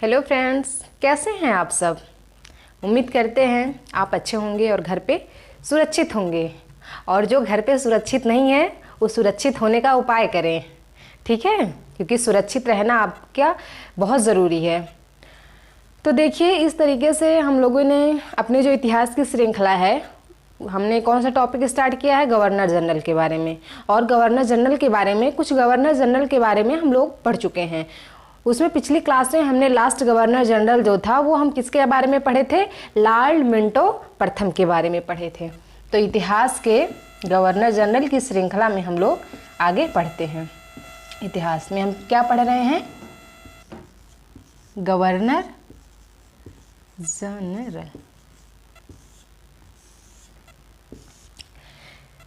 Hello friends, कैसे हैं आप सब। उम्मीद करते हैं आप अच्छे होंगे और घर पे सुरक्षित होंगे। और जो घर पे सुरक्षित नहीं है वो सुरक्षित होने का उपाय करें, ठीक है, क्योंकि सुरक्षित रहना आपका बहुत ज़रूरी है। तो देखिए, इस तरीके से हम लोगों ने अपने जो इतिहास की श्रृंखला है, हमने कौन सा टॉपिक स्टार्ट किया है, गवर्नर जनरल के बारे में। और गवर्नर जनरल के बारे में, कुछ गवर्नर जनरल के बारे में हम लोग पढ़ चुके हैं। उसमें पिछली क्लास में हमने लास्ट गवर्नर जनरल जो था वो हम किसके बारे में पढ़े थे, लॉर्ड मिंटो प्रथम के बारे में पढ़े थे। तो इतिहास के गवर्नर जनरल की श्रृंखला में हम लोग आगे पढ़ते हैं। इतिहास में हम क्या पढ़ रहे हैं, गवर्नर जनरल।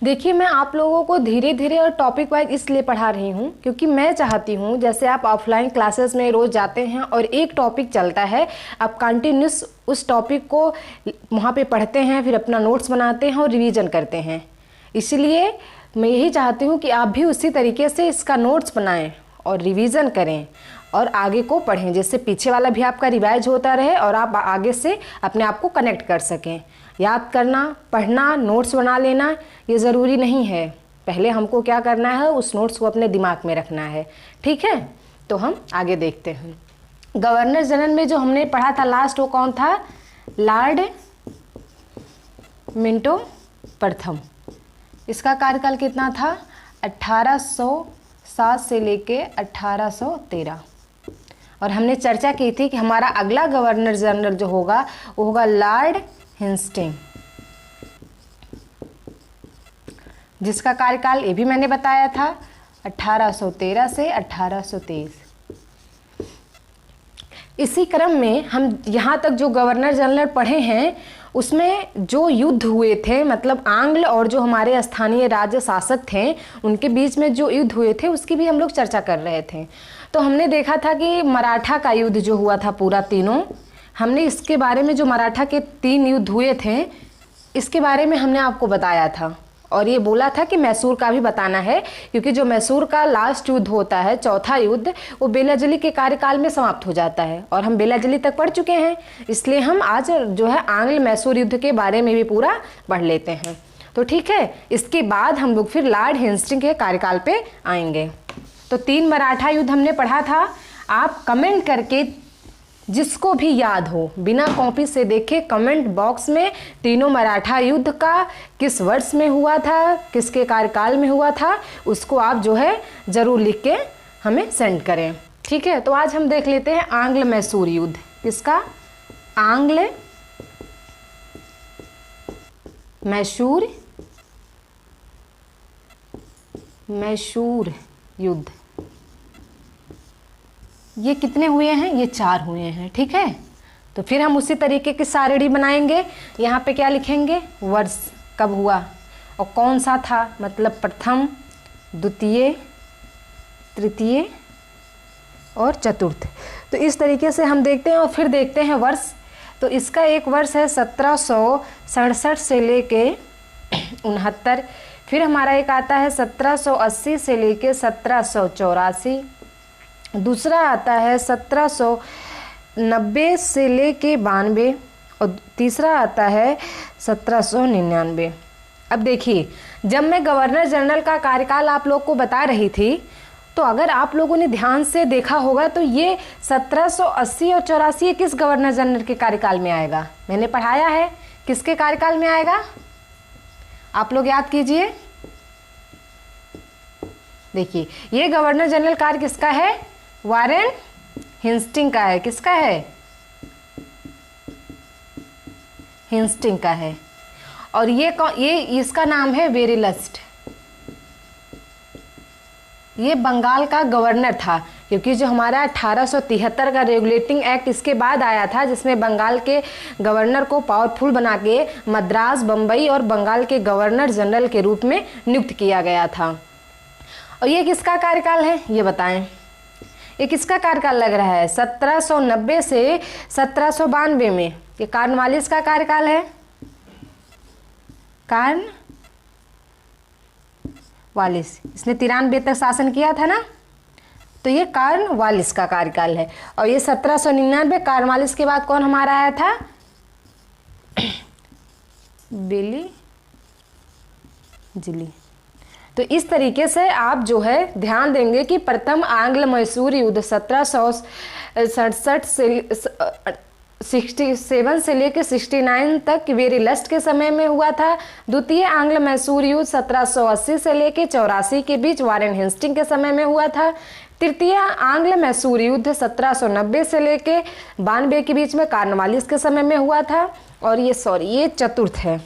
देखिए, मैं आप लोगों को धीरे धीरे और टॉपिक वाइज इसलिए पढ़ा रही हूँ क्योंकि मैं चाहती हूँ जैसे आप ऑफलाइन क्लासेस में रोज़ जाते हैं और एक टॉपिक चलता है, आप कंटिन्यूस उस टॉपिक को वहाँ पे पढ़ते हैं, फिर अपना नोट्स बनाते हैं और रिवीजन करते हैं। इसलिए मैं यही चाहती हूँ कि आप भी उसी तरीके से इसका नोट्स बनाएं और रिवीजन करें और आगे को पढ़ें, जिससे पीछे वाला भी आपका रिवाइज होता रहे और आप आगे से अपने आप को कनेक्ट कर सकें। याद करना, पढ़ना, नोट्स बना लेना ये ज़रूरी नहीं है। पहले हमको क्या करना है, उस नोट्स को अपने दिमाग में रखना है, ठीक है। तो हम आगे देखते हैं। गवर्नर जनरल में जो हमने पढ़ा था लास्ट, वो कौन था, लॉर्ड मिंटो प्रथम। इसका कार्यकाल कितना था, 1807 से लेके 1813। और हमने चर्चा की थी कि हमारा अगला गवर्नर जनरल जो होगा वो होगा लॉर्ड हेस्टिंग, जिसका कार्यकाल ये भी मैंने बताया था 1813 से 1823। इसी क्रम में हम यहाँ तक जो गवर्नर जनरल पढ़े हैं उसमें जो युद्ध हुए थे, मतलब आंग्ल और जो हमारे स्थानीय राज्य शासक थे उनके बीच में जो युद्ध हुए थे उसकी भी हम लोग चर्चा कर रहे थे। तो हमने देखा था कि मराठा का युद्ध जो हुआ था पूरा तीनों, हमने इसके बारे में, जो मराठा के 3 युद्ध हुए थे इसके बारे में हमने आपको बताया था। और ये बोला था कि मैसूर का भी बताना है, क्योंकि जो मैसूर का लास्ट युद्ध होता है, चौथा युद्ध, वो बेलाजली के कार्यकाल में समाप्त हो जाता है और हम बेलाजली तक पढ़ चुके हैं। इसलिए हम आज जो है आंग्ल मैसूर युद्ध के बारे में भी पूरा पढ़ लेते हैं। तो ठीक है, इसके बाद हम लोग फिर लॉर्ड हेस्टिंग के कार्यकाल पे आएंगे। तो 3 मराठा युद्ध हमने पढ़ा था। आप कमेंट करके, जिसको भी याद हो, बिना कॉपी से देखे कमेंट बॉक्स में तीनों मराठा युद्ध का किस वर्ष में हुआ था, किसके कार्यकाल में हुआ था, उसको आप जो है ज़रूर लिख के हमें सेंड करें, ठीक है। तो आज हम देख लेते हैं आंग्ल मैसूर युद्ध। किसका, आंग्ल मैसूर युद्ध। ये कितने हुए हैं, ये 4 हुए हैं, ठीक है। तो फिर हम उसी तरीके की सारणी बनाएंगे। यहाँ पे क्या लिखेंगे, वर्ष कब हुआ और कौन सा था, मतलब प्रथम, द्वितीय, तृतीय और चतुर्थ। तो इस तरीके से हम देखते हैं और फिर देखते हैं वर्ष। तो इसका एक वर्ष है 1767 से लेके 69। फिर हमारा एक आता है 1780 से लेके 1784। दूसरा आता है 1790 से लेके 92 और तीसरा आता है 1799। अब देखिए, जब मैं गवर्नर जनरल का कार्यकाल आप लोग को बता रही थी तो अगर आप लोगों ने ध्यान से देखा होगा तो ये 1780 और 84 किस गवर्नर जनरल के कार्यकाल में आएगा, मैंने पढ़ाया है, किसके कार्यकाल में आएगा, आप लोग याद कीजिए। देखिए, ये गवर्नर जनरल कार्य किसका है, वारेन हेस्टिंग का है। किसका है, हेस्टिंग का है। और ये इसका नाम है वेरिलस्ट। ये बंगाल का गवर्नर था, क्योंकि जो हमारा 1873 का रेगुलेटिंग एक्ट इसके बाद आया था, जिसमें बंगाल के गवर्नर को पावरफुल बना के मद्रास, बम्बई और बंगाल के गवर्नर जनरल के रूप में नियुक्त किया गया था। और ये किसका कार्यकाल है, ये बताएं, ये किसका कार्यकाल लग रहा है, 1790 से 1792 में। ये कॉर्नवालिस का कार्यकाल है, कॉर्नवालिस। इसने 93 तक शासन किया था ना। तो ये कॉर्नवालिस का कार्यकाल है। और ये 1799, कॉर्नवालिस के बाद कौन हमारा आया था? बिली जिली। तो इस तरीके से आप जो है ध्यान देंगे कि प्रथम आंग्ल मैसूर युद्ध 1767 से 67 से लेकर 69 तक वेरीलस्ट के समय में हुआ था। द्वितीय आंग्ल मैसूर युद्ध 1780 से लेकर 84 के बीच वारेन हेस्टिंग के समय में हुआ था। तृतीय आंग्ल मैसूर युद्ध 1790 से लेकर 92 के बीच में कॉर्नवालिस के समय में हुआ था। और ये चतुर्थ है।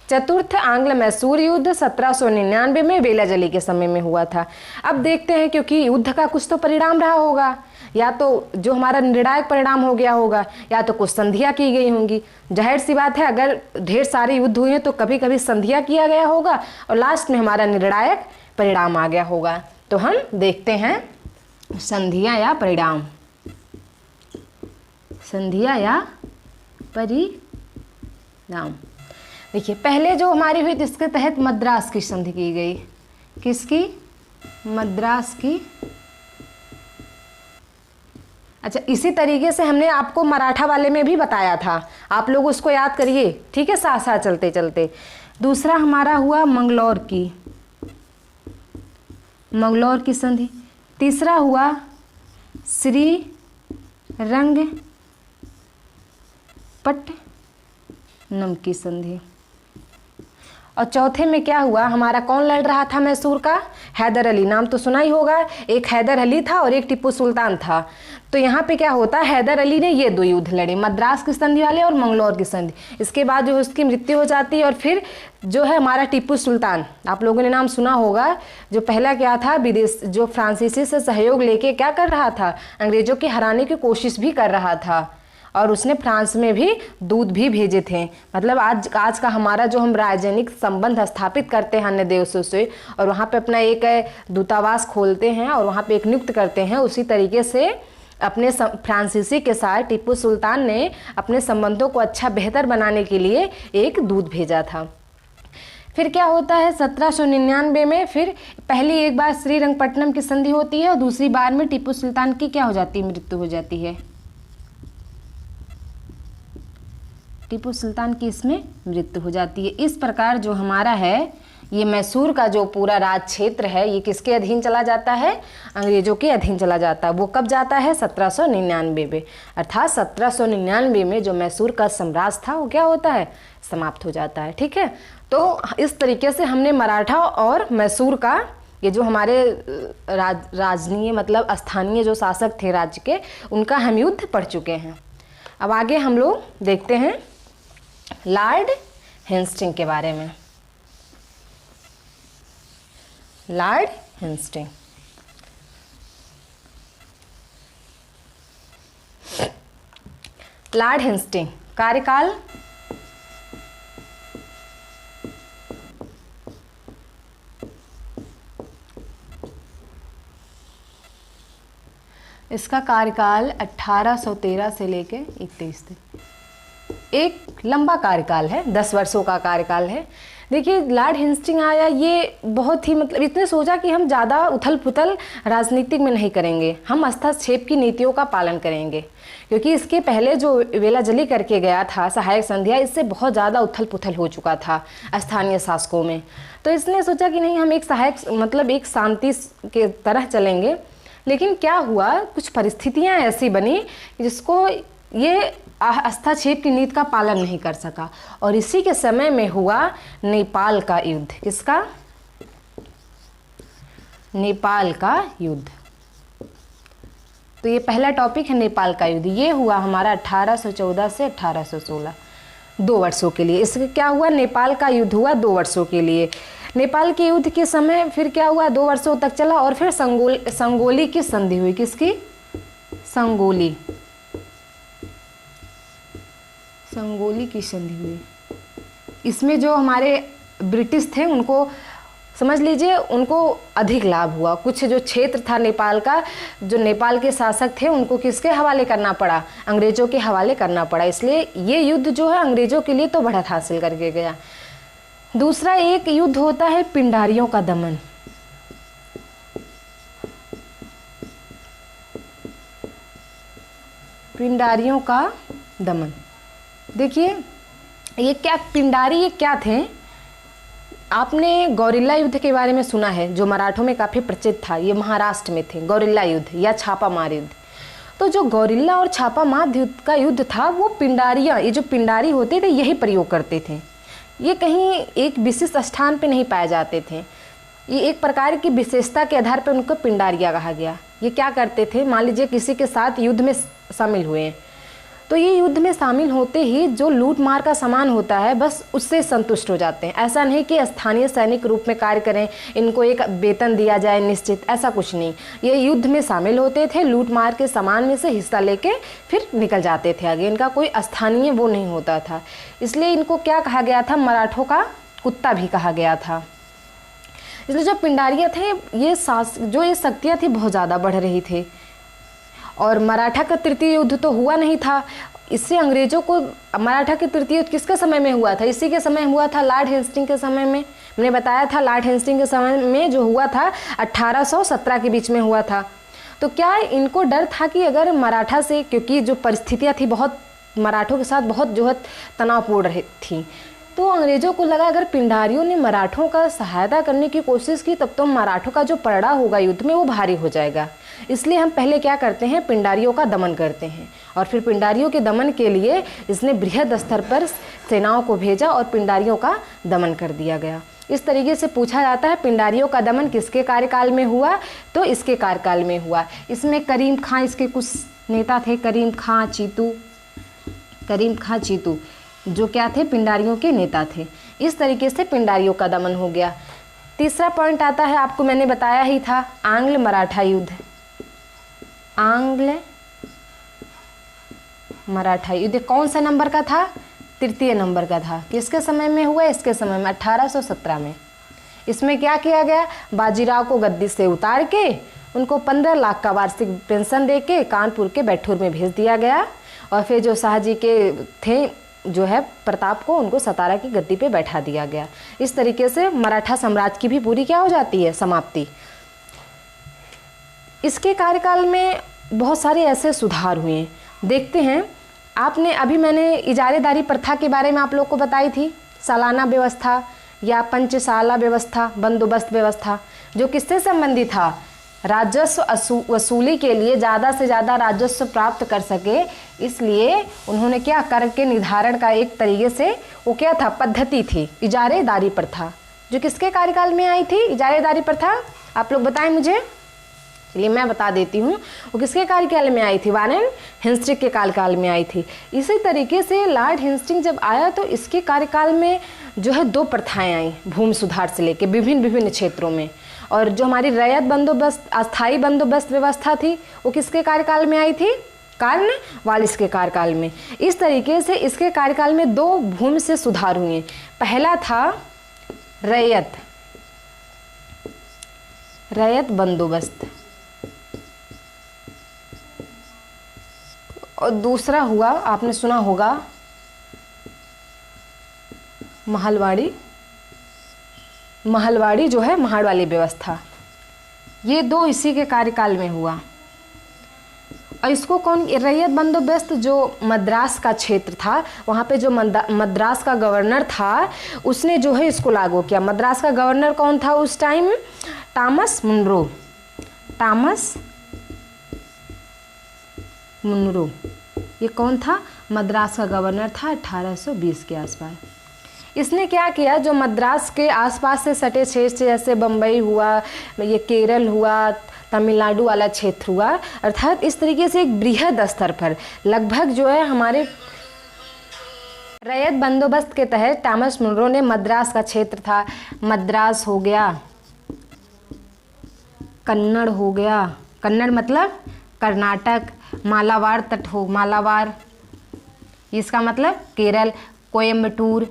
चतुर्थ आंग्ल मैसूर युद्ध 1799 में बेलाजली के समय में हुआ था। अब देखते हैं, क्योंकि युद्ध का कुछ तो परिणाम रहा होगा, या तो जो हमारा निर्णायक परिणाम हो गया होगा, या तो कुछ संधियाँ की गई होंगी। जाहिर सी बात है, अगर ढेर सारे युद्ध हुए हैं तो कभी कभी संधियाँ किया गया होगा और लास्ट में हमारा निर्णायक परिणाम आ गया होगा। तो हम देखते हैं संधियाँ या परिणाम। संधियाँ या परिणाम। देखिए, पहले जो हमारी हुई इसके तहत मद्रास की संधि की गई। किसकी? मद्रास की। अच्छा, इसी तरीके से हमने आपको मराठा वाले में भी बताया था, आप लोग उसको याद करिए, ठीक है, साथ साथ चलते चलते। दूसरा हमारा हुआ मंगलौर की संधि। तीसरा हुआ श्रीरंगपट्टनम की संधि। और चौथे में क्या हुआ? हमारा कौन लड़ रहा था मैसूर का? हैदर अली। नाम तो सुना ही होगा, एक हैदर अली था और एक टीपू सुल्तान था। तो यहाँ पे क्या होता है, हैदर अली ने ये दो युद्ध लड़े, मद्रास की संधि वाले और मंगलौर की संधि। इसके बाद जो उसकी मृत्यु हो जाती है और फिर जो है हमारा टीपू सुल्तान, आप लोगों ने नाम सुना होगा, जो पहला क्या था, विदेश जो फ्रांसीसी से सहयोग लेके क्या कर रहा था, अंग्रेजों के हराने की कोशिश भी कर रहा था। और उसने फ्रांस में भी दूत भी भेजे थे। मतलब आज का हमारा जो हम राजनयिक संबंध स्थापित करते हैं अन्य देशों से, और वहाँ पे अपना एक दूतावास खोलते हैं और वहाँ पे एक नियुक्त करते हैं, उसी तरीके से अपने फ्रांसीसी के साथ टीपू सुल्तान ने अपने संबंधों को अच्छा बेहतर बनाने के लिए एक दूत भेजा था। फिर क्या होता है 1799 में, फिर पहली एक बार श्रीरंगपट्टनम की संधि होती है और दूसरी बार में टीपू सुल्तान की क्या हो जाती है, मृत्यु हो जाती है। टीपू सुल्तान की इसमें मृत्यु हो जाती है। इस प्रकार जो हमारा है ये मैसूर का जो पूरा राज क्षेत्र है ये किसके अधीन चला जाता है, अंग्रेजों के अधीन चला जाता है। वो कब जाता है, 1799 में। अर्थात 1799 में जो मैसूर का साम्राज्य था वो क्या होता है, समाप्त हो जाता है। ठीक है, तो इस तरीके से हमने मराठा और मैसूर का ये जो हमारे राजनीय मतलब स्थानीय जो शासक थे राज्य के, उनका हम युद्ध पढ़ चुके हैं। अब आगे हम लोग देखते हैं लॉर्ड हेस्टिंग के बारे में। लॉर्ड हेस्टिंग कार्यकाल इसका कार्यकाल 1813 से लेके 31 तक, एक लंबा कार्यकाल है, 10 वर्षों का कार्यकाल है। देखिए लॉर्ड हेस्टिंग आया, ये बहुत ही मतलब इतने सोचा कि हम ज़्यादा उथल पुथल राजनीतिक में नहीं करेंगे, हम हस्तक्षेप की नीतियों का पालन करेंगे, क्योंकि इसके पहले जो बेलाजली करके गया था सहायक संधिया, इससे बहुत ज़्यादा उथल पुथल हो चुका था स्थानीय शासकों में। तो इसने सोचा कि नहीं, हम एक सहायक मतलब एक शांति के तरह चलेंगे। लेकिन क्या हुआ, कुछ परिस्थितियां ऐसी बनी जिसको ये हस्तक्षेप की नीति का पालन नहीं कर सका, और इसी के समय में हुआ नेपाल का युद्ध। किसका? नेपाल का युद्ध। तो ये पहला टॉपिक है नेपाल का युद्ध। ये हुआ हमारा 1814 से 1816, 2 वर्षों के लिए। इसके क्या हुआ, नेपाल का युद्ध हुआ 2 वर्षों के लिए। नेपाल के युद्ध के समय फिर क्या हुआ, 2 वर्षों तक चला और फिर संगोली की संधि हुई। किसकी? संगोली की संधि हुई। इसमें जो हमारे ब्रिटिश थे उनको समझ लीजिए उनको अधिक लाभ हुआ। कुछ जो क्षेत्र था नेपाल का, जो नेपाल के शासक थे उनको किसके हवाले करना पड़ा, अंग्रेजों के हवाले करना पड़ा। इसलिए ये युद्ध जो है अंग्रेजों के लिए तो बढ़त हासिल करके गया। दूसरा एक युद्ध होता है पिंडारियों का दमन। पिंडारियों का दमन। देखिए ये क्या पिंडारी, ये क्या थे? आपने गौरिल्ला युद्ध के बारे में सुना है, जो मराठों में काफ़ी प्रचलित था। ये महाराष्ट्र में थे, गौरिल्ला युद्ध या छापा मार युद्ध। तो जो गौरिल्ला और छापा मार युद्ध का युद्ध था, वो पिंडारियाँ, ये जो पिंडारी होते थे यही प्रयोग करते थे। ये कहीं एक विशिष्ट स्थान पे नहीं पाए जाते थे, ये एक प्रकार की विशेषता के आधार पर उनको पिंडारिया कहा गया। ये क्या करते थे, मान लीजिए किसी के साथ युद्ध में शामिल हुए हैं, तो ये युद्ध में शामिल होते ही जो लूट मार का सामान होता है बस उससे संतुष्ट हो जाते हैं। ऐसा नहीं कि स्थानीय सैनिक रूप में कार्य करें, इनको एक वेतन दिया जाए निश्चित, ऐसा कुछ नहीं। ये युद्ध में शामिल होते थे, लूट मार के सामान में से हिस्सा लेके फिर निकल जाते थे आगे। इनका कोई स्थानीय वो नहीं होता था, इसलिए इनको क्या कहा गया था, मराठों का कुत्ता भी कहा गया था। इसलिए जो पिंडारियाँ थे, ये शक्तियाँ थी बहुत ज़्यादा बढ़ रही थी। और मराठा का तृतीय युद्ध तो हुआ नहीं था, इससे अंग्रेजों को, मराठा के तृतीय युद्ध किसके समय में हुआ था? इसी के समय हुआ था, लॉर्ड हेस्टिंग के समय में। मैंने बताया था लॉर्ड हेस्टिंग के समय में जो हुआ था 1817 के बीच में हुआ था। तो क्या इनको डर था कि अगर मराठा से, क्योंकि जो परिस्थितियाँ थी बहुत मराठों के साथ बहुत जो है तनावपूर्ण थी, तो अंग्रेजों को लगा अगर पिंडारियों ने मराठों का सहायता करने की कोशिश की तब तो मराठों का जो पलड़ा होगा युद्ध में वो भारी हो जाएगा। इसलिए हम पहले क्या करते हैं, पिंडारियों का दमन करते हैं। और फिर पिंडारियों के दमन के लिए इसने बृहद स्तर पर सेनाओं को भेजा और पिंडारियों का दमन कर दिया गया। इस तरीके से पूछा जाता है पिंडारियों का दमन किसके कार्यकाल में हुआ, तो इसके कार्यकाल में हुआ। इसमें करीम खां, इसके कुछ नेता थे, करीम खां चीतू, जो क्या थे, पिंडारियों के नेता थे। इस तरीके से पिंडारियों का दमन हो गया। तीसरा पॉइंट आता है, आपको मैंने बताया ही था, आंग्ल मराठा युद्ध। आंग्ल मराठा युद्ध कौन सा नंबर का था? तृतीय नंबर का था। किसके समय में हुआ? इसके समय में 1817 में। इसमें क्या किया गया, बाजीराव को गद्दी से उतार के उनको 15 लाख का वार्षिक पेंशन देके कानपुर के बैठूर में भेज दिया गया। और फिर जो शाहजी के थे जो है प्रताप को, उनको सतारा की गद्दी पे बैठा दिया गया। इस तरीके से मराठा साम्राज्य की भी पूरी क्या हो जाती है, समाप्ति। इसके कार्यकाल में बहुत सारे ऐसे सुधार हुए हैं, देखते हैं। आपने अभी मैंने इजारेदारी प्रथा के बारे में आप लोग को बताई थी, सालाना व्यवस्था या पंचशाला व्यवस्था, बंदोबस्त व्यवस्था, जो किससे संबंधित था, राजस्व वसूली के लिए ज़्यादा से ज़्यादा राजस्व प्राप्त कर सके, इसलिए उन्होंने क्या कर के निर्धारण का एक तरीके से वो क्या था, पद्धति थी, इजारेदारी प्रथा, जो किसके कार्यकाल में आई थी इजारेदारी प्रथा, आप लोग बताएं मुझे। चलिए मैं बता देती हूँ, वो किसके कार्यकाल में आई थी, वारेन हेस्टिंग के कार्यकाल में आई थी। इसी तरीके से लॉर्ड हेस्टिंग जब आया तो इसके कार्यकाल में जो है 2 प्रथाएं आई भूमि सुधार से लेके विभिन्न क्षेत्रों में। और जो हमारी रैयत बंदोबस्त, अस्थायी बंदोबस्त व्यवस्था थी, वो किसके कार्यकाल में आई थी, कॉर्नवालिस के कार्यकाल में। इस तरीके से इसके कार्यकाल में 2 भूमि से सुधार हुए। पहला था रैयत बंदोबस्त, और दूसरा हुआ, आपने सुना होगा, महलवाड़ी जो है, महाड़ वाली व्यवस्था। ये 2 इसी के कार्यकाल में हुआ। और इसको कौन, रैयत बंदोबस्त जो मद्रास का क्षेत्र था, वहाँ पे जो मद्रास का गवर्नर था, उसने जो है इसको लागू किया। मद्रास का गवर्नर कौन था उस टाइम, टॉमस मुनरो। ये कौन था, मद्रास का गवर्नर था 1820 के आसपास। इसने क्या किया, जो मद्रास के आसपास से सटे क्षेत्र जैसे बम्बई हुआ, ये केरल हुआ, तमिलनाडु वाला क्षेत्र हुआ, अर्थात इस तरीके से एक बृहद स्तर पर लगभग जो है हमारे रैयत बंदोबस्त के तहत टॉमस मुनरो ने मद्रास का क्षेत्र था, मद्रास हो गया, कन्नड़ हो गया, कन्नड़ मतलब कर्नाटक, मालाबार तट हो, मालाबार इसका मतलब केरल, कोयम्बटूर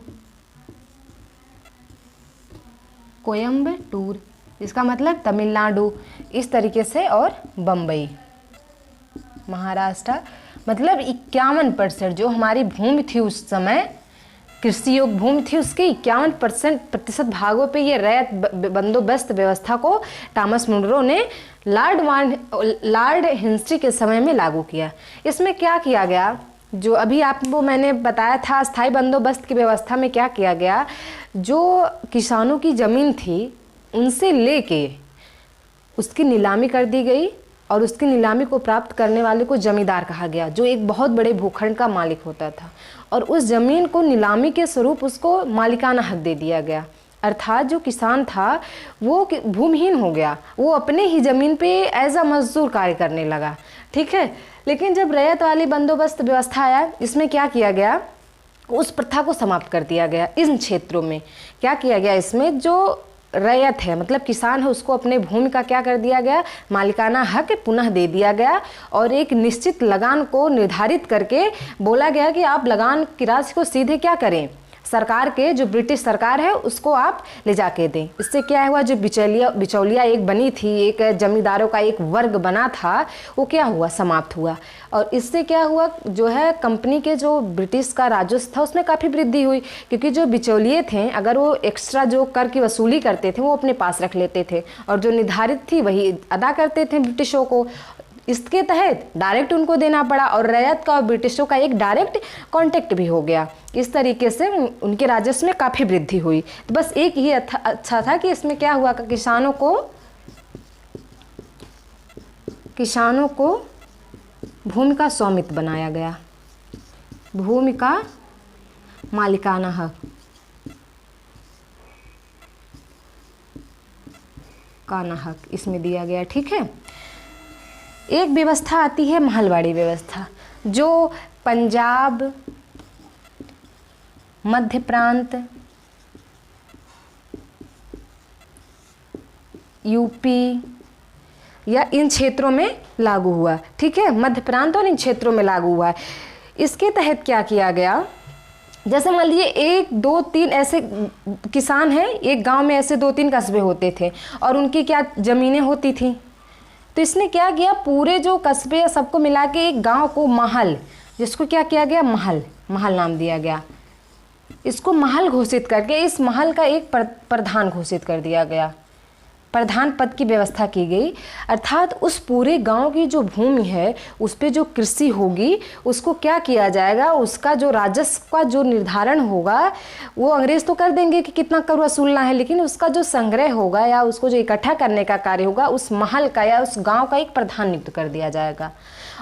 इसका मतलब तमिलनाडु, इस तरीके से, और बम्बई महाराष्ट्र। मतलब 51% जो हमारी भूमि थी उस समय कृषि योग्य भूमि थी उसके 51% भागों पे ये रैयत बंदोबस्त व्यवस्था को टॉमस मुनरो ने लॉर्ड हिंस्ट्री के समय में लागू किया। इसमें क्या किया गया, जो अभी आपको मैंने बताया था स्थायी बंदोबस्त की व्यवस्था में क्या किया गया, जो किसानों की ज़मीन थी उनसे लेके उसकी नीलामी कर दी गई और उसकी नीलामी को प्राप्त करने वाले को जमींदार कहा गया, जो एक बहुत बड़े भूखंड का मालिक होता था, और उस ज़मीन को नीलामी के स्वरूप उसको मालिकाना हक दे दिया गया। अर्थात जो किसान था वो भूमिहीन हो गया, वो अपने ही ज़मीन पे एज अ मजदूर कार्य करने लगा। ठीक है, लेकिन जब रैयत वाली बंदोबस्त व्यवस्था आया, इसमें क्या किया गया, उस प्रथा को समाप्त कर दिया गया। इन क्षेत्रों में क्या किया गया, इसमें जो रैयत है मतलब किसान है उसको अपने भूमि का क्या कर दिया गया, मालिकाना हक पुनः दे दिया गया, और एक निश्चित लगान को निर्धारित करके बोला गया कि आप लगान की राशि को सीधे क्या करें, सरकार के जो ब्रिटिश सरकार है उसको आप ले जाके दें। इससे क्या हुआ, जो बिचौलिया एक बनी थी, एक जमींदारों का एक वर्ग बना था, वो क्या हुआ, समाप्त हुआ। और इससे क्या हुआ, जो है कंपनी के जो ब्रिटिश का राजस्व था उसमें काफ़ी वृद्धि हुई, क्योंकि जो बिचौलिए थे अगर वो एक्स्ट्रा जो कर की वसूली करते थे वो अपने पास रख लेते थे, और जो निर्धारित थी वही अदा करते थे ब्रिटिशों को। इसके तहत डायरेक्ट उनको देना पड़ा, और रैयत का और ब्रिटिशों का एक डायरेक्ट कांटेक्ट भी हो गया। इस तरीके से उनके राजस्व में काफ़ी वृद्धि हुई। तो बस एक ये अच्छा था कि इसमें क्या हुआ, किसानों को भूमि का स्वामित्व बनाया गया, भूमि का मालिकाना हक इसमें दिया गया। ठीक है, एक व्यवस्था आती है महलवाड़ी व्यवस्था, जो पंजाब, मध्य प्रांत, यूपी या इन क्षेत्रों में लागू हुआ। ठीक है, मध्य प्रांत और इन क्षेत्रों में लागू हुआ। इसके तहत क्या किया गया, जैसे मान लीजिए 1, 2, 3 ऐसे किसान हैं, एक गांव में ऐसे 2-3 कस्बे होते थे और उनकी क्या ज़मीनें होती थी, तो इसने क्या किया, पूरे जो कस्बे सबको मिला के एक गांव को महल, जिसको क्या किया गया, महल नाम दिया गया। इसको महल घोषित करके इस महल का एक प्रधान घोषित कर दिया गया, प्रधान पद की व्यवस्था की गई। अर्थात उस पूरे गांव की जो भूमि है उस पे जो कृषि होगी उसको क्या किया जाएगा, उसका जो राजस्व का जो निर्धारण होगा वो अंग्रेज तो कर देंगे कि कितना कर वसूलना है, लेकिन उसका जो संग्रह होगा या उसको जो इकट्ठा करने का कार्य होगा उस महल का या उस गांव का एक प्रधान नियुक्त कर दिया जाएगा।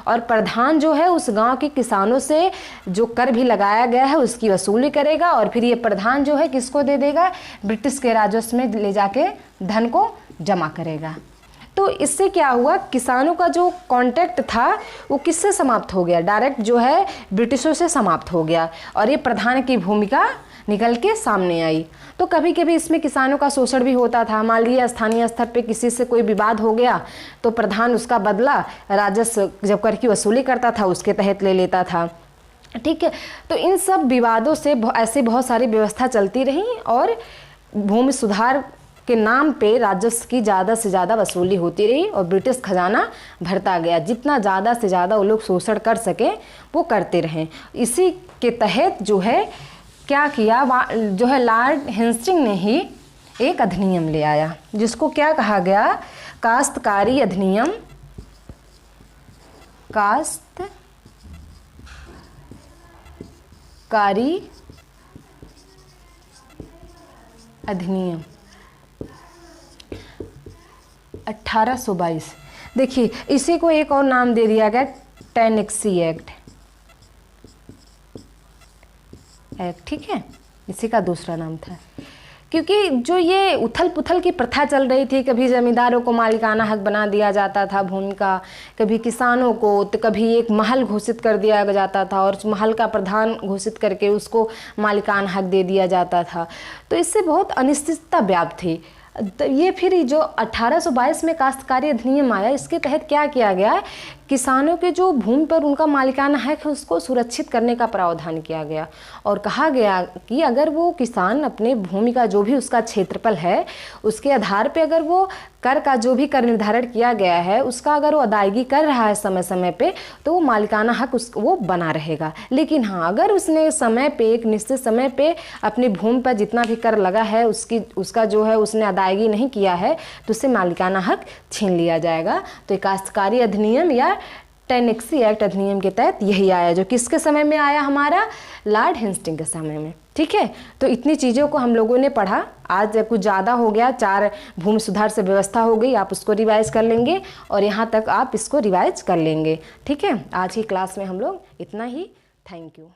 और प्रधान जो है उस गांव के किसानों से जो कर भी लगाया गया है उसकी वसूली करेगा, और फिर ये प्रधान जो है किसको दे देगा, ब्रिटिश के राजस्व में ले जाके धन को जमा करेगा। तो इससे क्या हुआ, किसानों का जो कॉन्ट्रैक्ट था वो किससे समाप्त हो गया, डायरेक्ट जो है ब्रिटिशों से समाप्त हो गया, और ये प्रधान की भूमिका निकल के सामने आई। तो कभी कभी इसमें किसानों का शोषण भी होता था। मान लीजिए स्थानीय स्तर पे किसी से कोई विवाद हो गया तो प्रधान उसका बदला राजस्व जब कर की वसूली करता था उसके तहत ले लेता था। ठीक है, तो इन सब विवादों से ऐसे बहुत सारी व्यवस्था चलती रही, और भूमि सुधार के नाम पे राजस्व की ज़्यादा से ज़्यादा वसूली होती रही और ब्रिटिश खजाना भरता गया। जितना ज़्यादा से ज़्यादा वो लोग शोषण कर सकें वो करते रहें। इसी के तहत जो है क्या किया, जो है लॉर्ड हेस्टिंग्स ने ही एक अधिनियम ले आया जिसको क्या कहा गया, काश्तकारी अधिनियम, काश्तकारी अधिनियम 1822। देखिए इसी को एक और नाम दे दिया गया टेनेक्सी एक्ट। ठीक है, इसी का दूसरा नाम था, क्योंकि जो ये उथल पुथल की प्रथा चल रही थी, कभी जमींदारों को मालिकाना हक बना दिया जाता था भूमि का, कभी किसानों को, तो कभी एक महल घोषित कर दिया जाता था और महल का प्रधान घोषित करके उसको मालिकाना हक दे दिया जाता था। तो इससे बहुत अनिश्चितता व्याप्त थी। तो ये फिर जो 1822 में काश्तकारी अधिनियम आया, इसके तहत क्या किया गया किसानों के जो भूमि पर उनका मालिकाना हक है उसको सुरक्षित करने का प्रावधान किया गया और कहा गया कि अगर वो किसान अपने भूमि का जो भी उसका क्षेत्रफल है उसके आधार पे अगर वो कर का जो भी कर निर्धारण किया गया है उसका अगर वो अदायगी कर रहा है समय समय पे तो वो मालिकाना हक वो बना रहेगा। लेकिन हाँ, अगर उसने समय पे एक निश्चित समय पे अपनी भूमि पर जितना भी कर लगा है उसका जो है उसने अदायगी नहीं किया है तो उससे मालिकाना हक छीन लिया जाएगा। तो ये काश्तकारी अधिनियम या टेनेक्सी एक्ट अधिनियम के तहत यही आया, जो किसके समय में आया, हमारा लॉर्ड हेस्टिंग के समय में। ठीक है, तो इतनी चीज़ों को हम लोगों ने पढ़ा। आज कुछ ज़्यादा हो गया, 4 भूमि सुधार से व्यवस्था हो गई, आप उसको रिवाइज कर लेंगे और यहाँ तक आप इसको रिवाइज कर लेंगे। ठीक है, आज की क्लास में हम लोग इतना ही। Thank you.